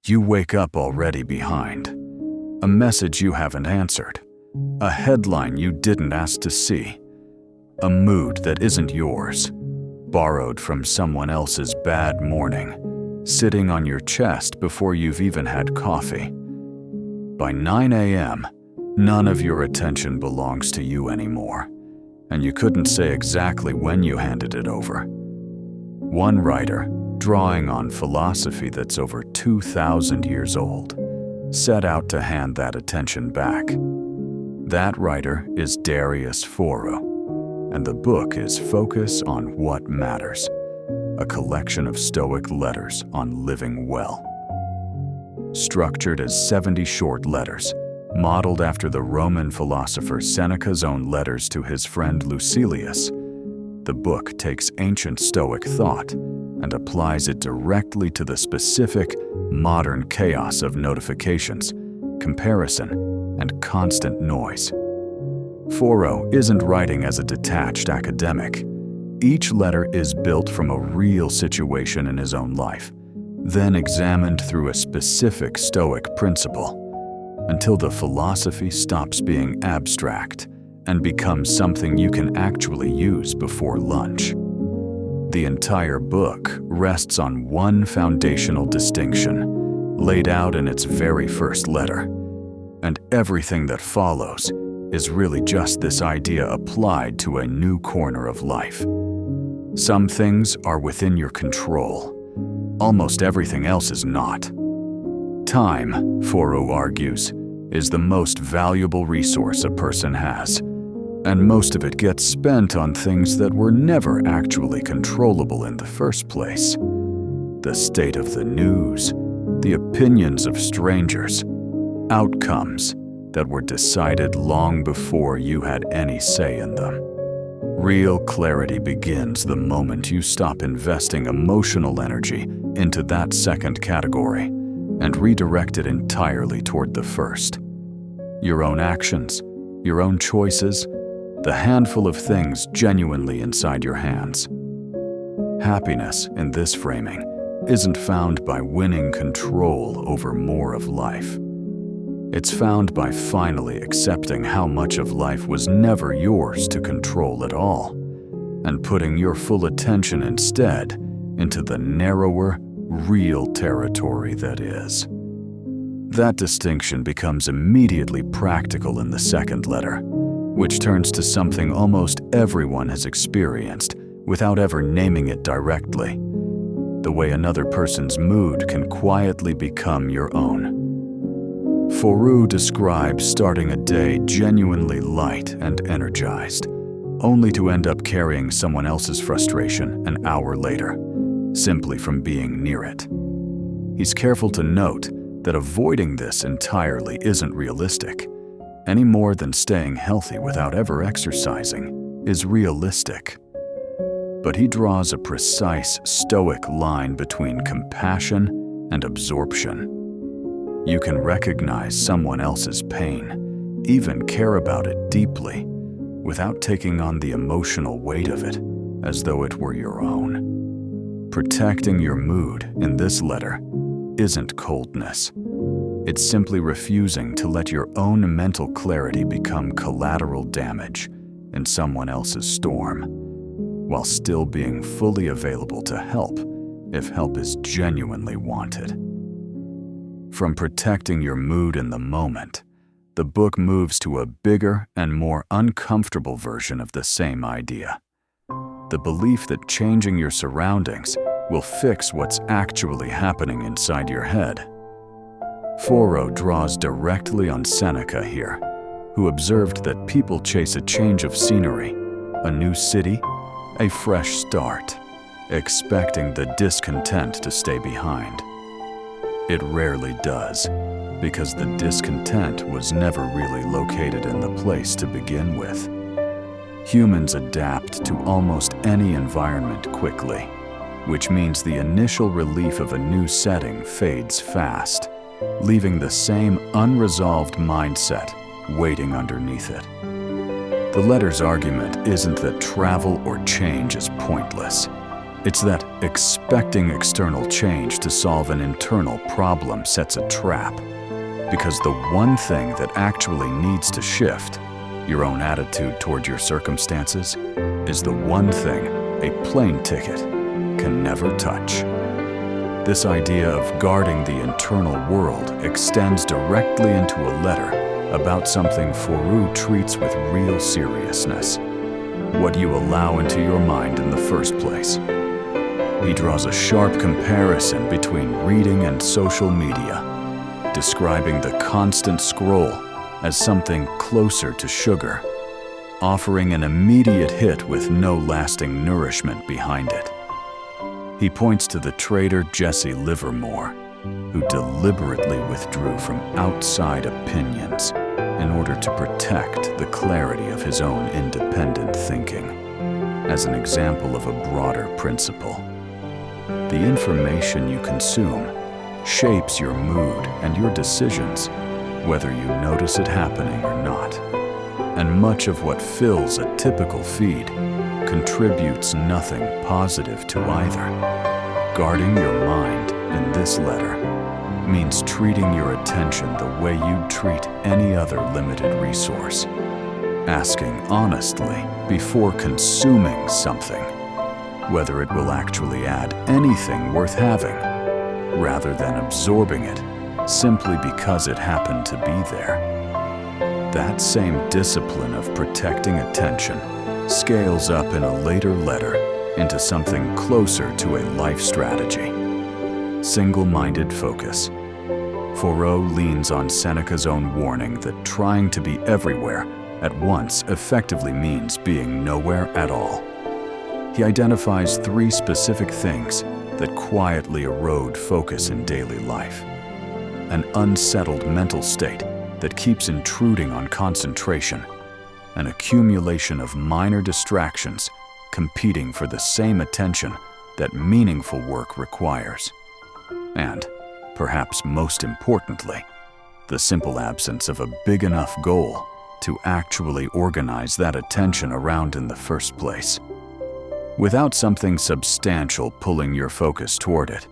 You wake up already behind. A message you haven't answered. A headline you didn't ask to see. A mood that isn't yours, borrowed from someone else's bad morning, sitting on your chest before you've even had coffee. By 9 a.m., none of your attention belongs to you anymore, and you couldn't say exactly when you handed it over. One writer, drawing on philosophy that's over 2,000 years old, set out to hand that attention back. That writer is Darius Foroux, and the book is Focus on What Matters, a collection of Stoic letters on living well. Structured as 70 short letters, modeled after the Roman philosopher Seneca's own letters to his friend Lucilius, the book takes ancient Stoic thought and applies it directly to the specific, modern chaos of notifications, comparison, and constant noise. Foroux isn't writing as a detached academic. Each letter is built from a real situation in his own life, then examined through a specific Stoic principle, until the philosophy stops being abstract and becomes something you can actually use before lunch. The entire book rests on one foundational distinction, laid out in its very first letter, and everything that follows is really just this idea applied to a new corner of life. Some things are within your control. Almost everything else is not. Time, Foroux argues, is the most valuable resource a person has, and most of it gets spent on things that were never actually controllable in the first place. The state of the news, the opinions of strangers, outcomes that were decided long before you had any say in them. Real clarity begins the moment you stop investing emotional energy into that second category and redirect it entirely toward the first. Your own actions, your own choices, the handful of things genuinely inside your hands. Happiness, in this framing, isn't found by winning control over more of life. It's found by finally accepting how much of life was never yours to control at all, and putting your full attention instead into the narrower, real territory that is. That distinction becomes immediately practical in the second letter, which turns to something almost everyone has experienced without ever naming it directly: the way another person's mood can quietly become your own. Foroux describes starting a day genuinely light and energized, only to end up carrying someone else's frustration an hour later, simply from being near it. He's careful to note that avoiding this entirely isn't realistic, any more than staying healthy without ever exercising is realistic. But he draws a precise Stoic line between compassion and absorption. You can recognize someone else's pain, even care about it deeply, without taking on the emotional weight of it as though it were your own. Protecting your mood in this letter isn't coldness. It's simply refusing to let your own mental clarity become collateral damage in someone else's storm, while still being fully available to help if help is genuinely wanted. From protecting your mood in the moment, the book moves to a bigger and more uncomfortable version of the same idea: the belief that changing your surroundings will fix what's actually happening inside your head. Foroux draws directly on Seneca here, who observed that people chase a change of scenery, a new city, a fresh start, expecting the discontent to stay behind. It rarely does, because the discontent was never really located in the place to begin with. Humans adapt to almost any environment quickly, which means the initial relief of a new setting fades fast, leaving the same unresolved mindset waiting underneath it. The letter's argument isn't that travel or change is pointless. It's that expecting external change to solve an internal problem sets a trap, because the one thing that actually needs to shift, your own attitude toward your circumstances, is the one thing a plane ticket can never touch. This idea of guarding the internal world extends directly into a letter about something Foroux treats with real seriousness: what you allow into your mind in the first place. He draws a sharp comparison between reading and social media, describing the constant scroll as something closer to sugar, offering an immediate hit with no lasting nourishment behind it. He points to the trader Jesse Livermore, who deliberately withdrew from outside opinions in order to protect the clarity of his own independent thinking, as an example of a broader principle. The information you consume shapes your mood and your decisions, whether you notice it happening or not. And much of what fills a typical feed contributes nothing positive to either. Guarding your mind in this letter means treating your attention the way you'd treat any other limited resource. Asking honestly before consuming something whether it will actually add anything worth having, rather than absorbing it simply because it happened to be there. That same discipline of protecting attention scales up in a later letter into something closer to a life strategy: single-minded focus. Foroux leans on Seneca's own warning that trying to be everywhere at once effectively means being nowhere at all. He identifies 3 specific things that quietly erode focus in daily life: an unsettled mental state that keeps intruding on concentration, an accumulation of minor distractions competing for the same attention that meaningful work requires, and, perhaps most importantly, the simple absence of a big enough goal to actually organize that attention around in the first place. Without something substantial pulling your focus toward it,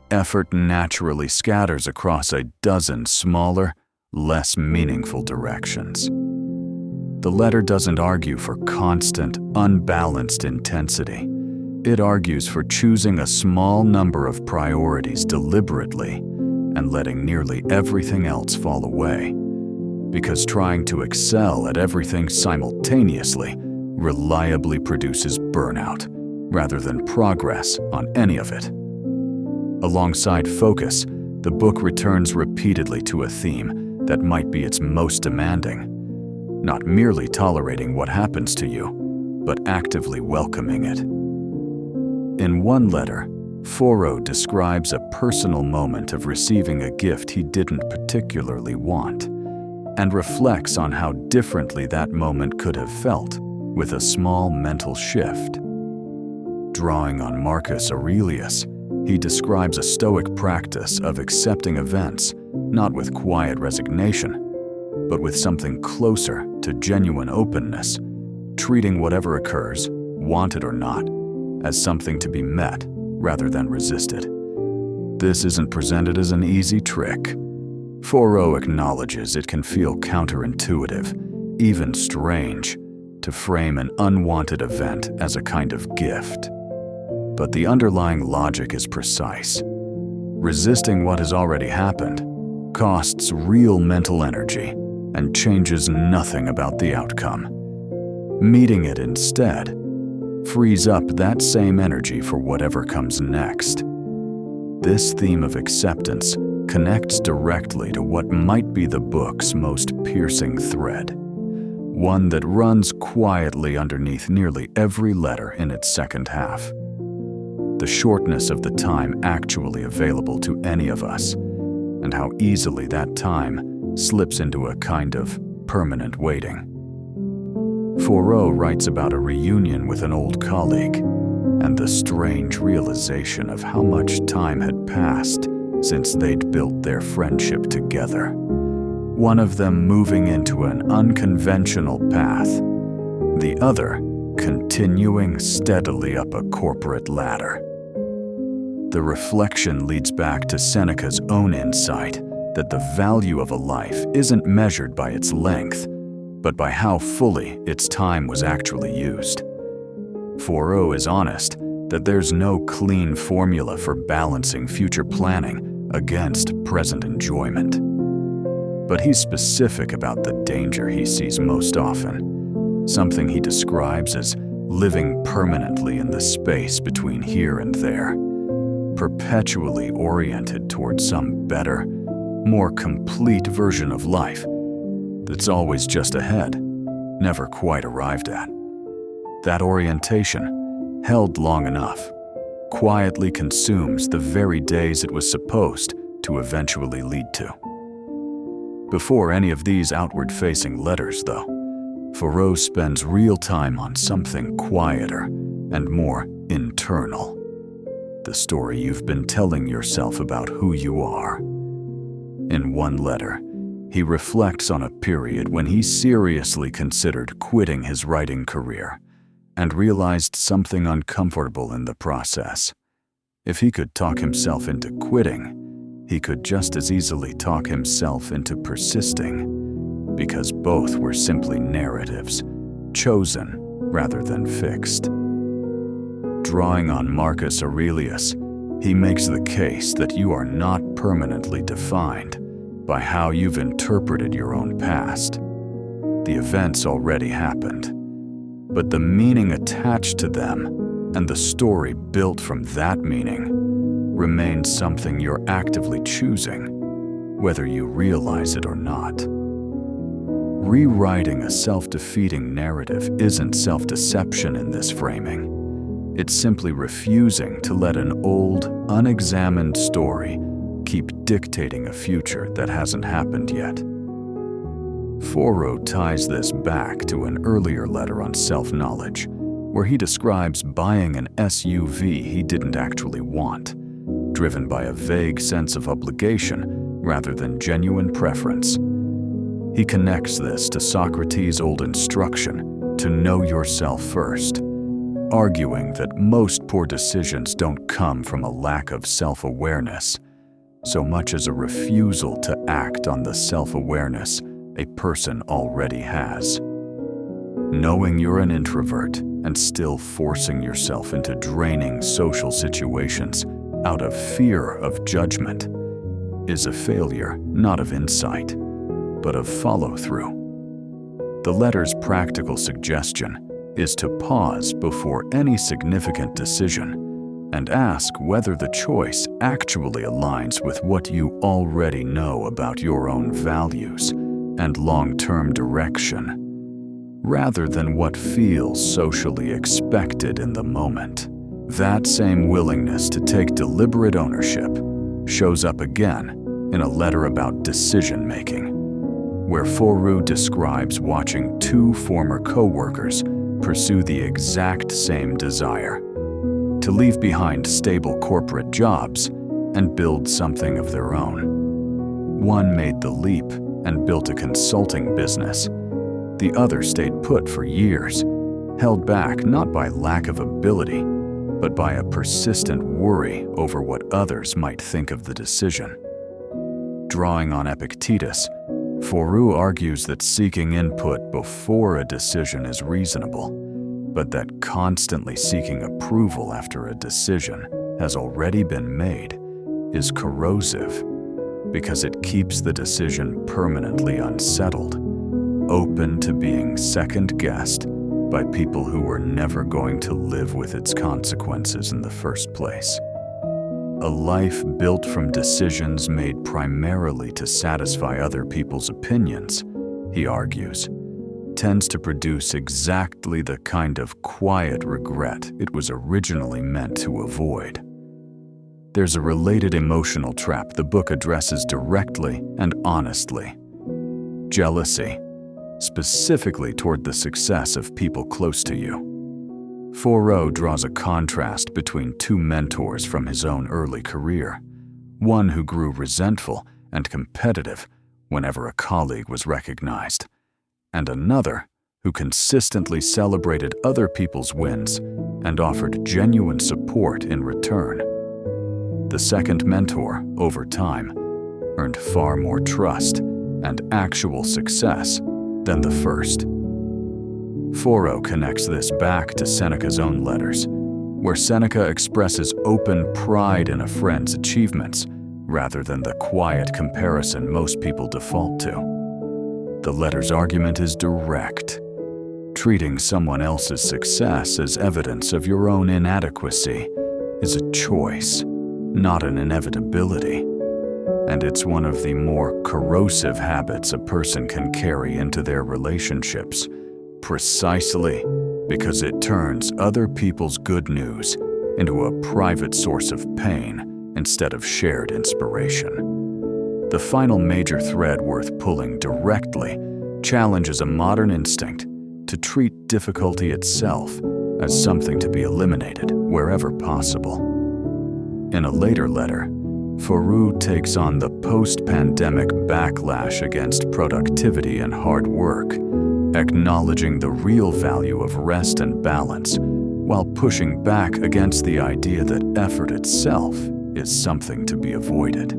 effort naturally scatters across a dozen smaller, less meaningful directions. The letter doesn't argue for constant, unbalanced intensity. It argues for choosing a small number of priorities deliberately and letting nearly everything else fall away. Because trying to excel at everything simultaneously reliably produces burnout rather than progress on any of it. Alongside focus, the book returns repeatedly to a theme that might be its most demanding: not merely tolerating what happens to you, but actively welcoming it. In one letter, Foroux describes a personal moment of receiving a gift he didn't particularly want, and reflects on how differently that moment could have felt with a small mental shift. Drawing on Marcus Aurelius, he describes a Stoic practice of accepting events not with quiet resignation, but with something closer to genuine openness, treating whatever occurs, wanted or not, as something to be met rather than resisted. This isn't presented as an easy trick. Foroux acknowledges it can feel counterintuitive, even strange, to frame an unwanted event as a kind of gift. But the underlying logic is precise. Resisting what has already happened costs real mental energy and changes nothing about the outcome. Meeting it instead frees up that same energy for whatever comes next. This theme of acceptance connects directly to what might be the book's most piercing thread, one that runs quietly underneath nearly every letter in its second half: the shortness of the time actually available to any of us, and how easily that time slips into a kind of permanent waiting. Foroux writes about a reunion with an old colleague, and the strange realization of how much time had passed since they'd built their friendship together. One of them moving into an unconventional path, the other continuing steadily up a corporate ladder. The reflection leads back to Seneca's own insight that the value of a life isn't measured by its length, but by how fully its time was actually used. Foroux is honest that there's no clean formula for balancing future planning against present enjoyment. But he's specific about the danger he sees most often, something he describes as living permanently in the space between here and there, perpetually oriented towards some better, more complete version of life that's always just ahead, never quite arrived at. That orientation, held long enough, quietly consumes the very days it was supposed to eventually lead to. Before any of these outward-facing letters, though, Foroux spends real time on something quieter and more internal. The story you've been telling yourself about who you are. In one letter, he reflects on a period when he seriously considered quitting his writing career and realized something uncomfortable in the process. If he could talk himself into quitting, he could just as easily talk himself into persisting, because both were simply narratives, chosen rather than fixed. Drawing on Marcus Aurelius, he makes the case that you are not permanently defined by how you've interpreted your own past. The events already happened, but the meaning attached to them and the story built from that meaning remains something you're actively choosing, whether you realize it or not. Rewriting a self-defeating narrative isn't self-deception in this framing. It's simply refusing to let an old, unexamined story keep dictating a future that hasn't happened yet. Foroux ties this back to an earlier letter on self-knowledge, where he describes buying an SUV he didn't actually want, driven by a vague sense of obligation rather than genuine preference. He connects this to Socrates' old instruction to know yourself first, arguing that most poor decisions don't come from a lack of self-awareness, so much as a refusal to act on the self-awareness a person already has. Knowing you're an introvert and still forcing yourself into draining social situations out of fear of judgment is a failure not of insight, but of follow-through. The letter's practical suggestion is to pause before any significant decision and ask whether the choice actually aligns with what you already know about your own values and long-term direction, rather than what feels socially expected in the moment. That same willingness to take deliberate ownership shows up again in a letter about decision-making, where Foroux describes watching two former co-workers pursue the exact same desire, to leave behind stable corporate jobs and build something of their own. One made the leap and built a consulting business. The other stayed put for years, held back not by lack of ability, but by a persistent worry over what others might think of the decision. Drawing on Epictetus, Foroux argues that seeking input before a decision is reasonable, but that constantly seeking approval after a decision has already been made is corrosive, because it keeps the decision permanently unsettled, open to being second-guessed by people who were never going to live with its consequences in the first place. A life built from decisions made primarily to satisfy other people's opinions, he argues, tends to produce exactly the kind of quiet regret it was originally meant to avoid. There's a related emotional trap the book addresses directly and honestly: jealousy, specifically toward the success of people close to you. Foroux draws a contrast between two mentors from his own early career, one who grew resentful and competitive whenever a colleague was recognized, and another who consistently celebrated other people's wins and offered genuine support in return. The second mentor, over time, earned far more trust and actual success than the first. Foroux connects this back to Seneca's own letters, where Seneca expresses open pride in a friend's achievements rather than the quiet comparison most people default to. The letter's argument is direct. Treating someone else's success as evidence of your own inadequacy is a choice, not an inevitability. And it's one of the more corrosive habits a person can carry into their relationships, precisely because it turns other people's good news into a private source of pain instead of shared inspiration. The final major thread worth pulling directly challenges a modern instinct to treat difficulty itself as something to be eliminated wherever possible. In a later letter, Foroux takes on the post-pandemic backlash against productivity and hard work, acknowledging the real value of rest and balance while pushing back against the idea that effort itself is something to be avoided.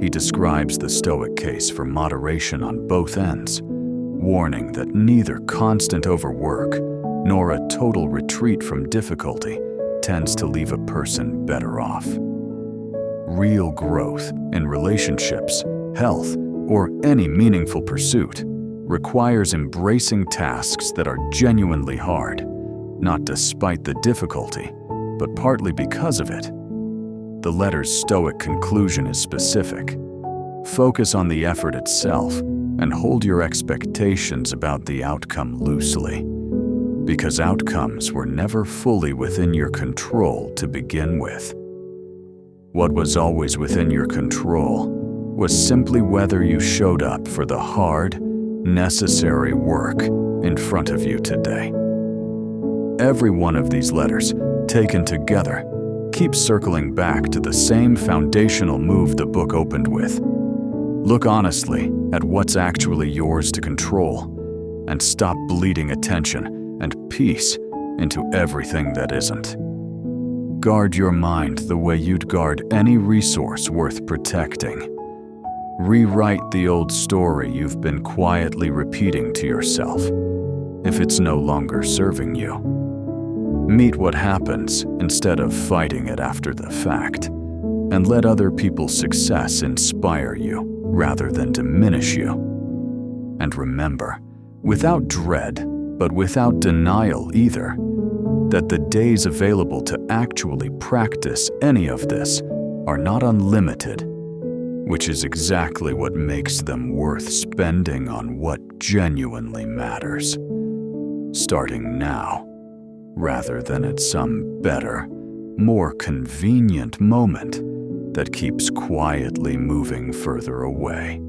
He describes the Stoic case for moderation on both ends, warning that neither constant overwork nor a total retreat from difficulty tends to leave a person better off. Real growth in relationships, health, or any meaningful pursuit requires embracing tasks that are genuinely hard, not despite the difficulty, but partly because of it. The letter's Stoic conclusion is specific. Focus on the effort itself and hold your expectations about the outcome loosely, because outcomes were never fully within your control to begin with. What was always within your control was simply whether you showed up for the hard, necessary work in front of you today. Every one of these letters, taken together, keeps circling back to the same foundational move the book opened with. Look honestly at what's actually yours to control, and stop bleeding attention and peace into everything that isn't. Guard your mind the way you'd guard any resource worth protecting. Rewrite the old story you've been quietly repeating to yourself, if it's no longer serving you. Meet what happens instead of fighting it after the fact, and let other people's success inspire you rather than diminish you. And remember, without dread, but without denial either, that the days available to actually practice any of this are not unlimited, which is exactly what makes them worth spending on what genuinely matters, starting now, rather than at some better, more convenient moment that keeps quietly moving further away.